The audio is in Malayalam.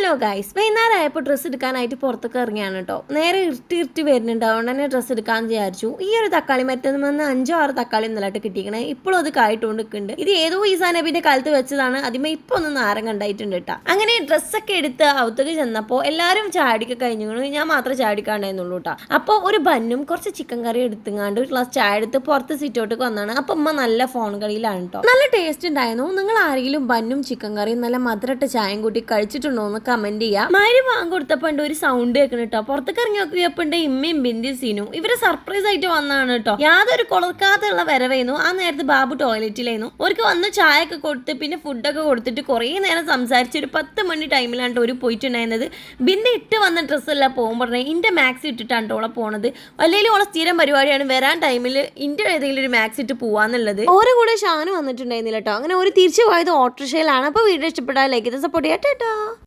ഹലോ ഗൈസ്, വൈകുന്നേരമായപ്പോൾ ഡ്രസ്സ് എടുക്കാനായിട്ട് പുറത്തൊക്കെ ഇറങ്ങിയാണ് കേട്ടോ. നേരെ ഇരുട്ടി വരുന്നുണ്ട്, അതുകൊണ്ട് തന്നെ ഡ്രസ്സ് എടുക്കാമെന്ന് വിചാരിച്ചു. ഈ ഒരു തക്കാളി മറ്റൊന്നും വന്ന് 5-6 തക്കാളി ഇന്നലായിട്ട് കിട്ടിക്കണേ. ഇപ്പോഴും അത് കായിട്ടുകൊണ്ട് നിൽക്കുന്നുണ്ട്. ഇത് ഏതോ ഈസാ നബിന്റെ കാലത്ത് വെച്ചതാണ്. അതിമേ ഇപ്പൊ ഒന്ന് നാരങ്ങ ഉണ്ടായിട്ടുണ്ട് കേട്ടോ. അങ്ങനെ ഡ്രസ്സൊക്കെ എടുത്ത് അവത്തേക്ക് ചെന്നപ്പോൾ എല്ലാവരും ചാടിക്ക് കഴിഞ്ഞു, ഞാൻ മാത്രമേ ചാടിക്കാണ്ടായിരുന്നുള്ളൂ കേട്ടോ. അപ്പോൾ ഒരു ബന്നും കുറച്ച് ചിക്കൻ കറി എടുത്തുങ്ങാണ്ട് ഒരു ഗ്ലാസ് ചായ എടുത്ത് പുറത്ത് സിറ്റോട്ടേക്ക് വന്നാണ്. അപ്പം ഉമ്മ നല്ല ഫോൺ കളിയിലാണ് കേട്ടോ. നല്ല ടേസ്റ്റ് ഉണ്ടായിരുന്നു. നിങ്ങൾ ആരെങ്കിലും ബന്നും ചിക്കൻ കറിയും നല്ല മധുരട്ട് ചായയും കൂട്ടി കഴിച്ചിട്ടുണ്ടോ എന്ന് കമന്റ് ചെയ്യാം. മരി വാങ്ങി കൊടുത്തപ്പോ ഒരു സൗണ്ട് കേൾക്കണം കേട്ടോ. പുറത്തേക്ക് ഇറങ്ങി നോക്കിയപ്പോ ഇമ്മയും ബിന്ദി സീനും ഇവര് സർപ്രൈസ് ആയിട്ട് വന്നാണ് കേട്ടോ. യാതൊരു കൊളർക്കാതെയുള്ള വരവായിരുന്നു. ആ നേരത്ത് ബാബു ടോയ്ലറ്റിലായിരുന്നു. അവർക്ക് വന്ന് ചായ ഒക്കെ കൊടുത്ത് പിന്നെ ഫുഡൊക്കെ കൊടുത്തിട്ട് കുറേ നേരം സംസാരിച്ച് ഒരു 10 മണി ടൈമിലാണ് ഒരു പോയിട്ടുണ്ടായിരുന്നത്. ബിന്ദി ഇട്ട് വന്ന ഡ്രസ്സെല്ലാം പോകുമ്പോൾ പറഞ്ഞാൽ ഇന്റെ മാക്സ് ഇട്ടിട്ടാണ് ഓളെ പോണത്. അല്ലെങ്കിൽ ഓളെ സ്ഥിരം പരിപാടിയാണ് വരാൻ ടൈമിൽ ഇന്റെ ഏതെങ്കിലും ഒരു മാക്സ് ഇട്ട് പോവാന്നുള്ളത്. ഓരോ കൂടെ ഷാന് വന്നിട്ടുണ്ടായിരുന്നില്ല കേട്ടോ. അങ്ങനെ ഒരു തിരിച്ചു പോയത് ഓട്ടോറിക്ഷയിലാണ്. അപ്പോൾ വീഡിയോ ഇഷ്ടപ്പെട്ടാൽ ലൈക്ക് ചെയ്ത് സപ്പോർട്ട് ചെയ്യാം. ടാറ്റാ.